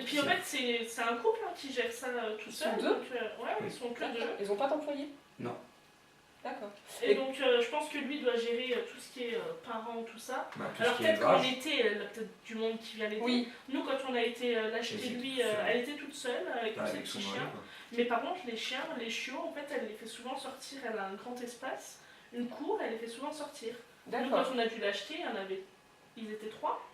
Et puis en fait, c'est un couple qui gère ça tout seul. Ils sont deux. Donc, ouais, ils sont que deux. Ils n'ont pas d'employés? Non. D'accord. Et donc, je pense que lui doit gérer tout ce qui est parents, tout ça. Bah, tout Alors ce qui est peut-être qu'en élevage. été, elle a peut-être du monde qui vient l'été. Oui. Nous, quand on a été l'acheter Elle était lui, toute seule. elle était toute seule avec tous ses Avec son petits mari, chiens. quoi. Mais par contre, les chiens, les chiots, en fait, elle les fait souvent sortir. Elle a un grand espace, une cour, elle les fait souvent sortir. Nous, quand D'accord. on a dû l'acheter, ils étaient 3.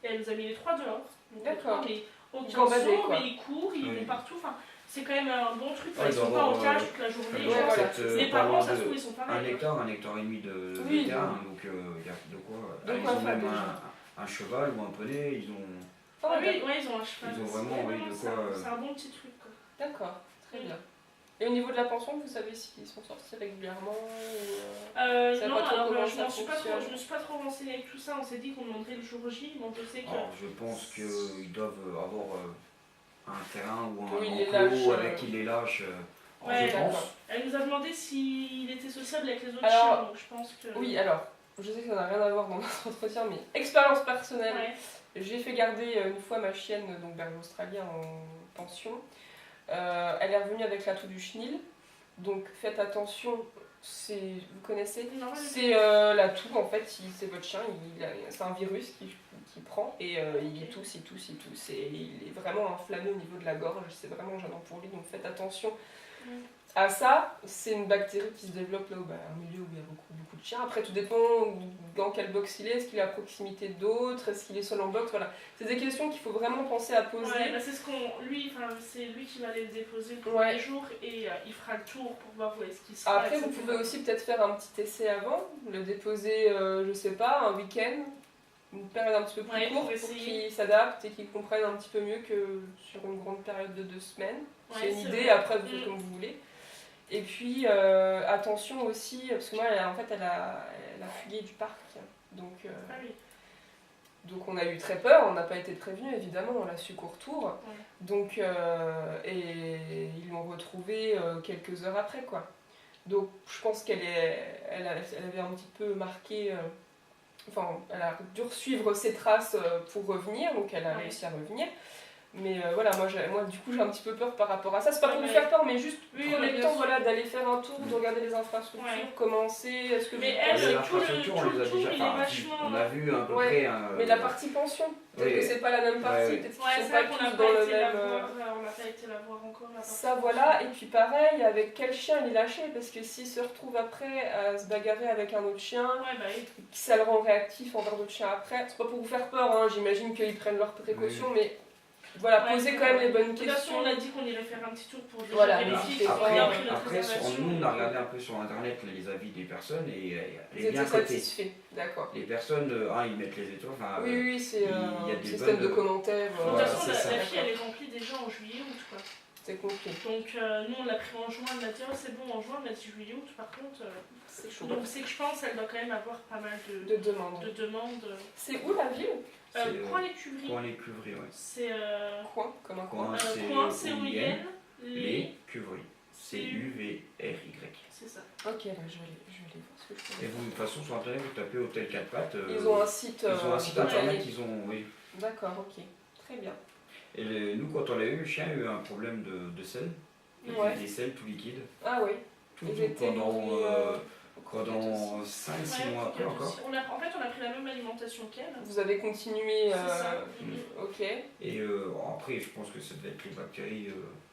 Et elle nous a mis les 3 dehors. Donc, D'accord. mais aucun Gambadés, son, quoi. mais ils courent, ils Oui. vont partout. Enfin, c'est quand même un bon truc. Ouais, Ils sont ils pas en doivent cage avoir, toute la journée. Ouais, Ouais, voilà. peut-être, Les pas parents, loin ça se de trouve, ils sont pareils. un hectare et demi de Oui, terrain, donc. donc il y a de quoi. De ils quoi ont faire même déjà. un cheval ou un poney, ils ont. Ah oui, d'accord. ouais, ils ont un cheval. Ils ont aussi. vraiment, Ouais, oui, non, de c'est quoi, c'est un bon petit truc. Quoi. D'accord, très bien. Et au niveau de la pension, vous savez s'ils sont sortis régulièrement ou, savez Non, pas trop alors comment je ça me suis pas trop renseignée avec tout ça. On s'est dit qu'on demanderait le jour J. Donc je sais que. Alors, je pense qu'ils doivent avoir un terrain ou un Oui, les enclos lâches, avec qui les lâche. Ouais, je pense. d'accord. Elle nous a demandé s'il était sociable avec les autres Alors, chiens. Donc je pense que. Oui, alors, je sais que ça n'a rien à voir dans notre entretien, mais expérience personnelle. Ouais. J'ai fait garder une fois ma chienne, donc berger australien, en pension. Elle est revenue avec l'atout du chenil. Donc faites attention, vous connaissez? Non, C'est l'atout, en fait, c'est votre chien, c'est un virus qui prend et il tousse. Et il est vraiment inflammé au niveau de la gorge, c'est vraiment gênant pour lui, donc faites attention. À ça, c'est une bactérie qui se développe là un milieu où il y a beaucoup de chiens. Après, tout dépend dans quel box il est. Est-ce qu'il est à proximité d'autres? Est-ce qu'il est seul en box? Voilà. C'est des questions qu'il faut vraiment penser à poser. Ouais, bah c'est c'est lui qui va aller le déposer le Ouais. premier jour et il fera le tour pour voir où est-ce qu'il sera. Après, vous etc. pouvez aussi peut-être faire un petit essai avant, le déposer, je sais pas, un week-end, une période un petit peu plus Ouais, courte pour pour essayer. qu'il s'adapte et qu'il comprenne un petit peu mieux que sur une grande période de 2 semaines. Ouais, C'est une c'est idée, vrai. après vous faites comme vous voulez. Et puis attention aussi, parce que moi elle a fugué du parc, donc, Ah oui. donc on a eu très peur, on n'a pas été prévenus évidemment, on l'a su qu'au retour. Ouais. Donc, et ils l'ont retrouvée quelques heures après quoi. Donc je pense elle avait un petit peu marqué, elle a dû suivre ses traces pour revenir, donc elle a Ouais. réussi à revenir. Mais voilà, moi du coup j'ai un petit peu peur par rapport à ça. C'est pas pour Ouais, vous mais- faire peur, mais juste Oui, prenez oui, le bien temps sûr. d'aller faire un tour, de regarder les infrastructures, Ouais. comment c'est, est-ce que Mais vous elle, pensez- c'est L'infrastructure, tout on les a le tour, déjà. il est Enfin, vachement- on a vu à peu Ouais. près. Mais la partie pension, peut-être Oui. que c'est pas la même partie, Ouais, peut-être qu'ils Ouais, sont c'est pas vrai qu'on tous n'a dans pas le été la même. voir, on n'a pas été la voir encore. la Ça partie. voilà, et puis pareil, avec quel chien il est lâché, parce que s'il se retrouve après à se bagarrer avec un autre chien, Ouais, bah oui. ça le rend réactif envers d'autres chiens après. C'est pas pour vous faire peur, hein, j'imagine qu'ils prennent leurs précautions, mais voilà, Ouais, posez c'est quand même vrai. les bonnes De toute façon, questions. on a dit qu'on irait faire un petit tour pour déjà Voilà, vérifier vérifier. qu'on a bien pris notre Après, réservation. nous, on a regardé un peu sur internet les avis des personnes et elle Vous est bien êtes cotée. satisfait, d'accord. Les personnes, ils mettent les étoiles. Enfin, Oui, c'est il y a un des système de bonnes- commentaires. De toute Voilà, façon, c'est ça. la fille, elle est remplie déjà en juillet-août, quoi. C'est compris. Donc, nous, on l'a pris en juin, elle m'a dit, oh, c'est bon, en juin, elle m'a dit juillet-août, par contre. C'est chaud. Donc, c'est que je pense qu'elle doit quand même avoir pas mal De demande. de demandes. C'est où la ville? Coin les Cuvries. Coin les Cuvries, ouais. C'est. Coin, comme un coin. Coin, c'est Coin, c'est OIN, les. les Cuvries. CUVRY. C'est ça. Ok, là, je vais aller voir ce que je peux Et vous, de toute façon, sur internet, vous tapez Hôtel 4 pattes. Ils ont un site. ils ont un site internet, ils ont. Oui. D'accord, ok. Très bien. Et nous, quand on l'a eu, le chien a eu un problème de sel. Ouais. Des selles tout liquides. Ah oui. Tout Ils étaient pendant nourris, pendant 5-6 mois après encore. En fait, on a pris la même alimentation qu'elle. Vous avez continué. C'est ça. Ok. Et après, je pense que ça devait être les bactéries.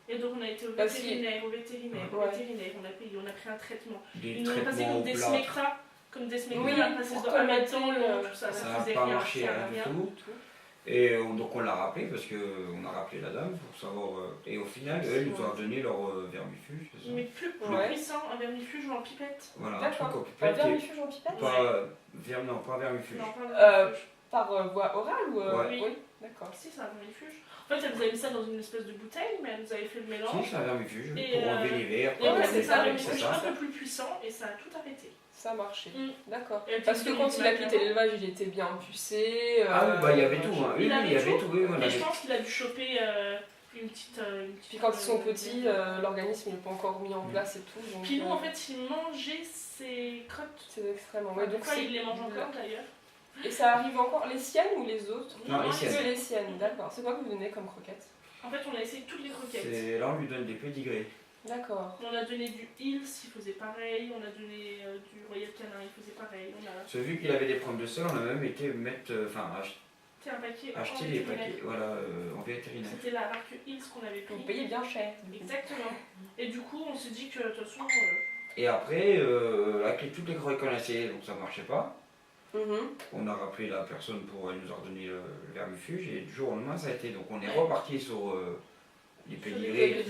Et donc, on a été au Parce vétérinaire, Ouais. on a pris un traitement. Des Ils nous ont passé traitements comme au des plat. smecta, comme des smecta, Oui, on a passé pour dans un colmater, temps, tout ça, Ça ça n'a faisait pas rien, marché, ça rien servait à du tout. Et donc on l'a rappelé parce qu'on a rappelé la dame pour savoir. Et au final, elle nous a donné leur vermifuge. C'est ça Mais plus Ouais. puissant, un vermifuge ou en pipette. Voilà, un D'accord. truc au Un pipette. vermifuge en pipette? Non, pas vermifuge. Non, pas un vermifuge. Par voie orale ou Ouais. Oui. D'accord. Si, c'est un vermifuge. En fait, elle nous avait mis ça dans une espèce de bouteille, mais elle nous avait fait le mélange. Si, c'est un vermifuge Et, pour enlever les vers. Et pour ouais, enlever c'est les ça, un verres, c'est vermifuge ça. un peu plus puissant, et ça a tout arrêté. Ça a marché. D'accord. Et Parce que puis, quand il a quitté l'élevage, il était bien pucé. Ah oui, bah il y avait tout. Hein. Oui, Il oui, il y avait avait tout. tout. Oui, on Et avait je pense qu'il a dû choper une petite. Puis quand ils sont petits, l'organisme n'est pas encore mis en place et tout. Donc, Puis nous, en fait, il mangeait ses crottes. c'est extrêmement. Enfin, Ouais, des donc fois, c'est- il les mange encore d'ailleurs. Et ça arrive encore les siennes ou les autres? Non, les C'est siennes. les siennes, d'accord. C'est quoi que vous donnez comme croquettes? En fait, on a essayé toutes les croquettes. Là, on lui donne des pédigrés. D'accord. On a donné du Hills, il faisait pareil. On a donné du Royal Canin, il faisait pareil. On a Vu qu'il avait des problèmes de sol, on a même été un paquet acheter en des vétérinaire. paquets en vétérinaire. C'était la marque Hills qu'on avait pris. Vous payez bien cher. Exactement. Et du coup, on s'est dit que de toute façon. Et après, avec toutes les croquettes qu'on a essayé, donc ça marchait pas. On a rappelé la personne pour elle nous a redonné le vermifuge et du jour au lendemain ça a été. Donc on est reparti sur les pédigrés.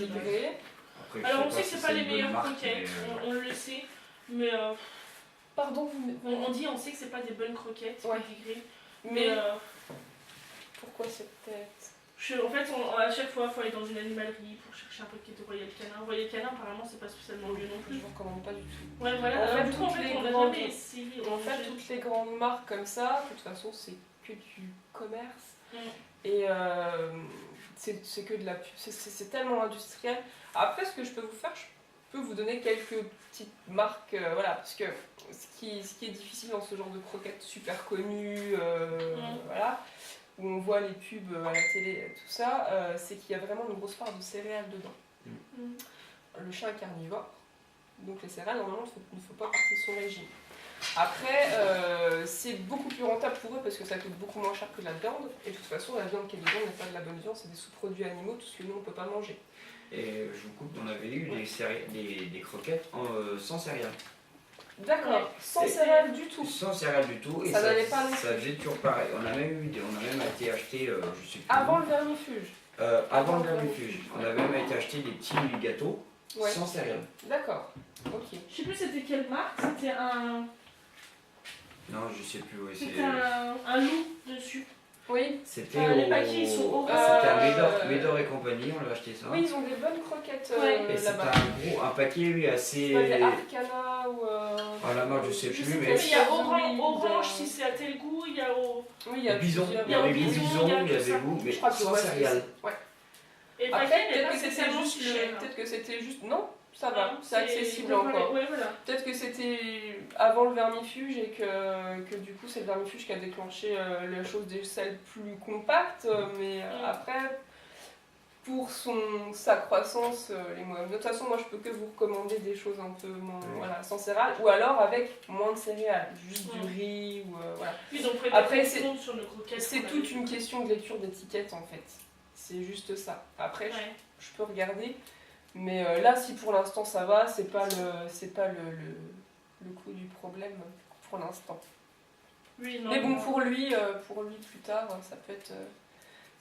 Après, je Alors on sais sait que c'est pas une les bonne meilleures marque, croquettes, mais, on le sait, mais Pardon, on sait que c'est pas des bonnes croquettes, Ouais. pédigrés, mais mais pourquoi cette tête? en fait à chaque fois il faut aller dans une animalerie pour chercher un paquet de Royal Canin. Royal Canin apparemment c'est pas spécialement mieux non Je plus. vous recommande pas du tout. Ouais voilà, En alors, fait, du coup en toutes fait les on a grandes- jamais essayé. En fait, toutes les grandes marques comme ça, de toute façon, c'est que du commerce. Mm. Et c'est que de la pub. C'est tellement industriel. Après, ce que je peux vous faire, je peux vous donner quelques petites marques. Voilà, parce que ce qui est difficile dans ce genre de croquettes super connues, voilà, où on voit les pubs à la télé, tout ça, c'est qu'il y a vraiment une grosse part de céréales dedans. Mm. Le chien est carnivore, donc les céréales, normalement, il ne faut pas partir son régime. Après, c'est beaucoup plus rentable pour eux parce que ça coûte beaucoup moins cher que la viande. Et de toute façon, la viande qui est dedans n'est pas de la bonne viande, c'est des sous-produits animaux, tout ce que nous, on ne peut pas manger. et je vous coupe, on avait eu des croquettes sans céréales. D'accord, sans Et- céréales du tout. Sans céréales du tout. Et Ça n'allait pas non ça faisait toujours pareil. On a même été acheter, je sais plus. Avant le vermifuge. Avant le vermifuge. On a même été acheter des petits gâteaux Ouais. sans céréales. D'accord, ok. Je sais plus c'était quelle marque, c'était un Non, je sais plus. Ouais, c'était un loup dessus. Oui, C'était les paquets, ils sont orange. C'était à Médor et compagnie, on a acheté ça. oui, ils ont des bonnes croquettes Ouais. Et c'était là-bas. un paquet, lui, assez. C'est pas des Arcana ou... Ah, la marque, je sais Je plus, sais mais. plus, mais il y a Oui, orange si c'est à tel goût, il y a au. Oui, il y a Bison, plusieurs- il y avait au des bison, bisons, il y a il y tout avait ça. vous, mais Je crois que sans ouais, céréales. Ouais. Et le Après, paquet n'est peut-être pas que c'était spécialement juste si cher. peut-être que c'était juste... Non, ça va, Non, c'est accessible encore. Ouais, voilà. Peut-être que c'était avant le vermifuge et que du coup c'est le vermifuge qui a déclenché la chose des selles plus compactes, mais après pour sa croissance, les mois. De toute façon, moi je peux que vous recommander des choses un peu moins, voilà, sans céréales ou alors avec moins de céréales, juste du riz ou voilà. Oui, donc Après, sur le croquette. C'est toute une question de lecture d'étiquette en fait. C'est juste ça. Après, Ouais. je peux regarder. Mais là, si pour l'instant ça va, c'est pas le coût du problème pour l'instant. Oui, non, Mais bon, non. pour lui plus tard, ça peut être.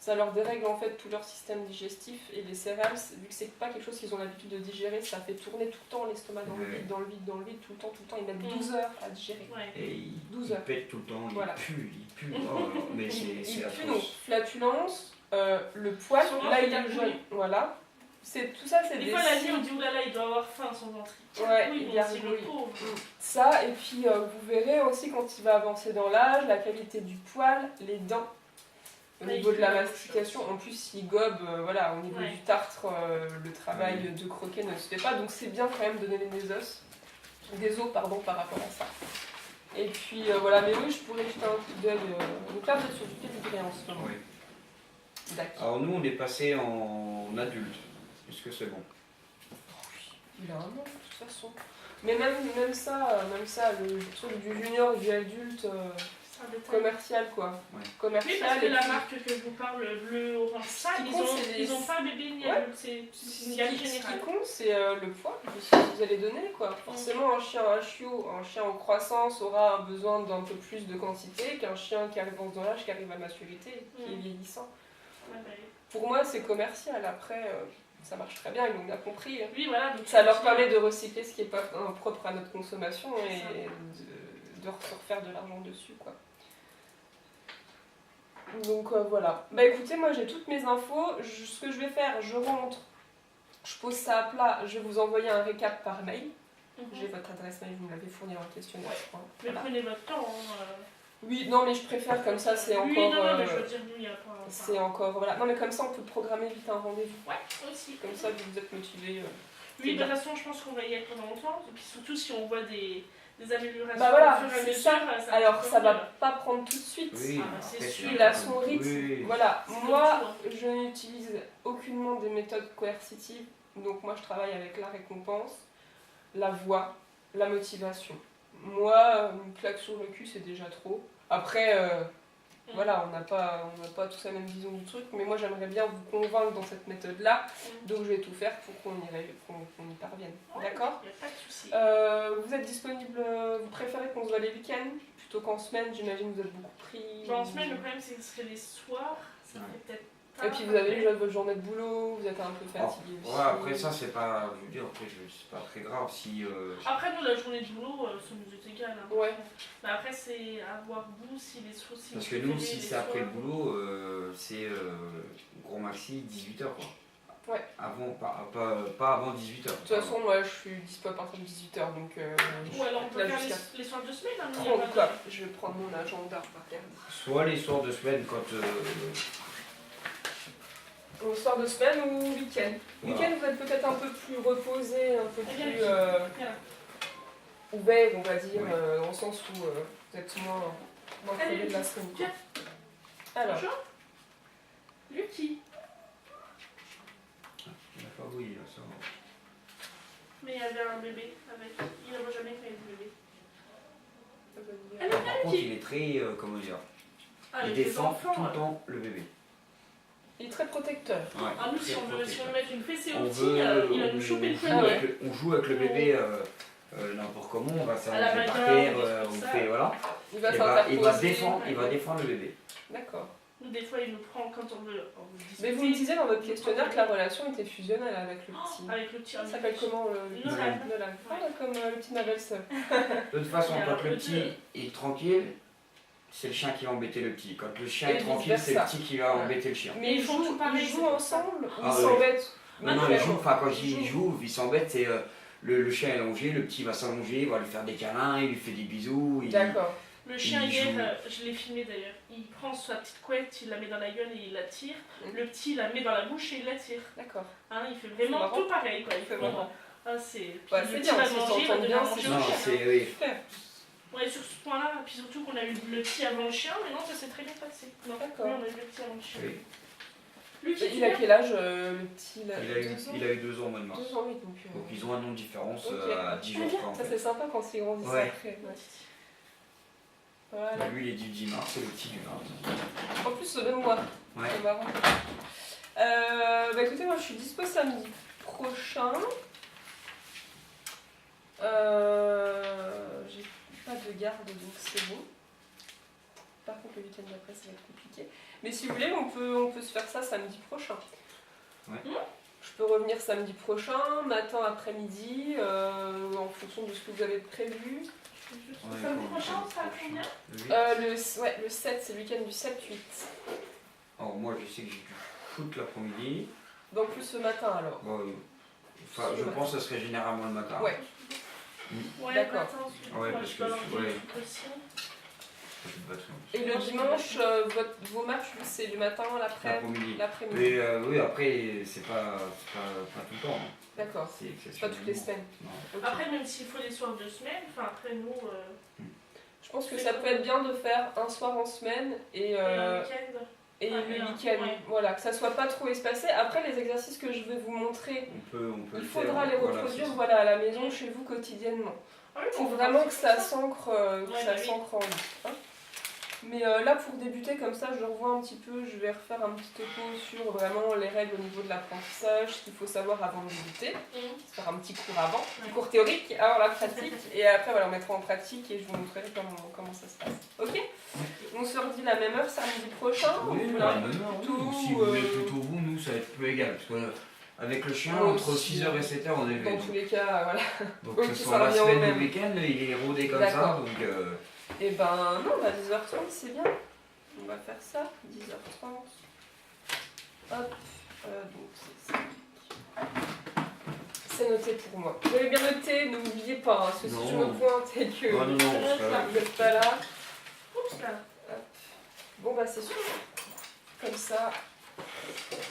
Ça leur dérègle en fait tout leur système digestif et les céréales, vu que c'est pas quelque chose qu'ils ont l'habitude de digérer, ça fait tourner tout le temps l'estomac dans le vide, dans le vide, dans le vide, tout le temps. Ils mettent 12 heures à digérer. Ouais. Et il 12 il heures. pète tout le temps, Voilà. il pue. Oh, mais Il c'est pue donc atroce. flatulence, le poil, Son là ventre, il est il jaune. bouille. Voilà. Tout ça, c'est Des des fois, la nuit, signes. on dit oulala, il doit avoir faim, son ventre. Ouais, Oui, il bon, arrive, c'est le oui. pauvre. Ça, et puis vous verrez aussi quand il va avancer dans l'âge, la qualité du poil, les dents, au Ouais, niveau il de la fait la mastication. En plus, il gobe, voilà, au niveau Ouais. du tartre, le travail de croquet ne se fait pas, donc c'est bien quand même de donner des os par rapport à ça. Et puis voilà, mais oui, je pourrais jeter un coup d'œil. Donc là, vous êtes sur du pédigré en ce moment. Oui. D'accord. Alors nous, on est passé en adulte. Est-ce que c'est bon? Il a un an, de toute façon. Mais même ça, le truc du junior, du adulte, C'est un détail. commercial quoi. Ouais. Oui, Commercial. parce que et la puis- marque que je vous parle, bleu, orange, ça, Ce qui ils compte, ont, c'est les- ils ont pas bébé ni Ouais. adulte, c'est Ce une qui, gamme ce qui générale. compte, c'est le poids que vous allez donner, quoi. Forcément, un chien en croissance aura un besoin d'un peu plus de quantité qu'un chien qui arrive dans l'âge, qui arrive à maturité, qui est vieillissant. Ouais, bah oui. Pour moi, c'est commercial. Après, ça marche très bien, ils l'ont bien compris. Oui, voilà. Donc Ça leur permet de recycler ce qui est pas propre à notre consommation C'est et ça. de se refaire de l'argent dessus, quoi. Donc voilà. Bah écoutez, moi j'ai toutes mes infos. Ce que je vais faire, je rentre, je pose ça à plat, je vais vous envoyer un récap par mail. J'ai votre adresse mail, vous me l'avez fourni dans le questionnaire, je crois. Mais Voilà. prenez votre temps. Hein. Oui, non, mais je préfère comme ça, c'est Oui, encore. non, mais je veux dire, nous, il n'y a pas. C'est encore. Voilà. Non, mais comme ça, on peut programmer vite un rendez-vous. Ouais, aussi. Comme ça, vous êtes motivé. Oui, c'est de toute façon, je pense qu'on va y être pendant longtemps. Et puis surtout, si on voit des des améliorations Bah voilà, au fur et à c'est mesure. ça. va Alors encore ça va mieux. pas prendre tout de suite. Oui, Ah, bah, c'est après, sûr. Il a son rythme. Oui. Voilà, C'est moi comme tout, je n'utilise aucunement des méthodes coercitives, donc moi je travaille avec la récompense, la voix, la motivation. Moi, une claque sur le cul c'est déjà trop. Après, voilà, on n'a pas tous la même vision du truc, mais moi j'aimerais bien vous convaincre dans cette méthode-là, donc je vais tout faire pour qu'on y parvienne. Ouais, D'accord? y a pas de souci. Vous êtes disponible, vous préférez qu'on se voit les week-ends plutôt qu'en semaine? J'imagine que vous êtes beaucoup pris. Bah, en semaine, le problème, c'est que ce serait les soirs. Ça Ouais. fait peut-être Et puis vous avez déjà votre journée de boulot, vous êtes un peu fatigué aussi. Ouais, après ça, c'est pas. Je veux dire, après, c'est pas très grave si. Après, nous, la journée de boulot, ça nous est égal. Hein. Ouais. Mais après, c'est à voir vous si les soucis. Parce que nous, si c'est après le boulot, c'est gros maxi 18h quoi. Ouais. Avant, pas avant 18h. De toute façon, moi je suis dispo à partir de 18h, donc Ou alors, on peut là, faire jusqu'à les soirs de semaine. Hein, mais 30 y a pas quoi. de- Je vais prendre mon agenda, regarde. Soit les soirs de semaine quand. Au soir de semaine ou week-end. Voilà. Week-end, vous êtes peut-être un peu plus reposé, un peu Viens plus ici. Viens. ouvert, on va dire, Oui. dans le sens où vous êtes moins Allez, crevé de la semaine. quoi. viens. Alors, Bonjour. Lucky. Il n'a pas bouilli là, ça va. Mais il y avait un bébé avec. Il n'en voit jamais quand il y a du bébé. elle Elle est Par contre, il est très. Comment dire. Ah, Il avec les défend enfants. tout le temps le bébé. est très protecteur. Ouais, Ah, nous, si très on veut protecteur. mettre une fessée On au petit, veut, il va nous choper le joue poignet. ouais. avec on joue avec le bébé n'importe comment, on va À la s'allonger par bagarre, terre, des trucs on comme ça. fait voilà. Il va Il va s'interposer. défendre, il va défendre le bébé. D'accord. Nous, des fois, il nous prend quand on veut Mais vous me disiez dans votre questionnaire que la relation était fusionnelle avec le petit. Avec le petit. Ça s'appelle comment le Nolan. Nolan. Ah, comme le petit Navel seul. De toute façon, Et alors, quand le le petit deux. est tranquille, c'est le chien qui va embêter le petit. Quand le chien Et est tranquille, c'est le vice-versa. petit qui va embêter le chien. Mais Ils font tout pareil, ils c'est jouent pour ça. ensemble ou Ah ils ouais. s'embêtent? Non, Non, ils mais jouent, enfin quand ils ils jouent, ils s'embêtent, c'est le chien est allongé, le petit va s'allonger, il va lui faire des câlins, il lui fait des bisous. D'accord. Le chien, Il hier, joue. je l'ai filmé d'ailleurs. Il prend sa petite couette, il la met dans la gueule et il la tire. Mhm. Le petit, il la met dans la bouche et il la tire. D'accord. Hein, il fait vraiment marrant. tout pareil. Quoi. Il C'est fait marrant. Ah, c'est. Puis Ouais, le c'est petit bien, va s'ils manger, il va s'entendent donner bien, à manger c'est au Non, chien. c'est oui. Super. Ouais, sur ce point-là, puis surtout qu'on a eu le petit avant le chien, mais non, ça s'est très bien passé. Non, D'accord. oui, on a eu le petit avant le chien. Oui. Lucky, tu Il a viens quel âge le petit là? Il a eu 2 ans au mois de mars. 2 ans, oui, donc. Donc ils ont un an de différence Ok. à 10 jours près en Ça fait. c'est sympa quand ils grandissent Ouais. après. Ouais. Voilà. Bah, lui il est du 10 mars et le petit du 20. En plus, même moi. Ouais. C'est marrant. Bah écoutez, moi je suis dispo samedi prochain. J'ai pas de garde donc c'est bon. Par contre, le week-end d'après ça va être compliqué. Mais si vous voulez, on peut se faire ça samedi prochain. Ouais. Je peux revenir samedi prochain, matin, après-midi, en fonction de ce que vous avez prévu. Ouais, Samedi quand- prochain, on sera à combien? Le 8. Le 7, c'est le week-end du 7-8. Alors moi je sais que j'ai du foot l'après-midi. Donc plus ce matin alors. Bon, enfin, je pense que ce serait généralement le matin. Ouais. Ouais, D'accord. attends, Ouais, moi, parce je dois que- leur dire ouais. des trucs aussi. Je me battrai. Et le dimanche, vos matchs, c'est du matin à L'après-midi. l'après-midi. Mais oui, après, c'est pas tout le temps. hein. D'accord. C'est C'est pas toutes les semaines. Non. Ok. Après, même s'il faut des soirs de semaine, enfin après nous, Je pense que ça peut être bien de faire un soir en semaine et un week-end. le week-end. Ouais. Voilà, que ça soit pas trop espacé. Après, les exercices que je vais vous montrer, On peut il le faudra faire. les Voilà, reproduire c'est ça. voilà, à la maison, chez vous, quotidiennement. Ah oui, Faut on vraiment peut que faire ça s'ancre Ouais, bah oui. en lui. Hein. Mais là, pour débuter comme ça, je revois un petit peu, je vais refaire un petit topo sur vraiment les règles au niveau de l'apprentissage, ce qu'il faut savoir avant de débuter, faire un petit cours avant, un cours théorique, alors la pratique, et après voilà, on mettra en pratique et je vous montrerai comment ça se passe. Ok? On se redit la même heure samedi prochain. Oui, ou bah, là, non, plutôt, ou si vous voulez plutôt vous, nous ça va être peu égal. Parce que avec le chien, Moi entre aussi. 6h et 7h, on est levé. dans tous les cas, voilà. Donc Ok, que ce ça soit la revient au semaine même. ou le week-end, il est rodé comme ça. D'accord. Donc Et ben non, à 10h30, c'est bien. On va faire ça, 10h30. Hop, donc c'est ça. C'est noté pour moi. Vous avez bien noté, n'oubliez pas, hein, parce que si je me Non. pointe et que non, parce que vous n'êtes pas là. Oups là. Bon bah c'est super. Comme ça,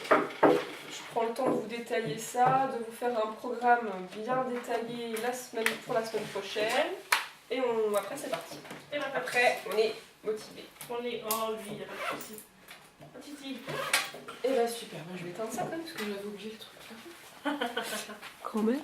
je prends le temps de vous détailler ça, de vous faire un programme bien détaillé pour la semaine prochaine. Et après c'est parti. Et bah, Après on est motivé. on est. Oh oui, y a pas de soucis. Oh, Titi. Et bah super, moi je vais éteindre ça quand même parce que j'avais oublié le truc là. Quand même.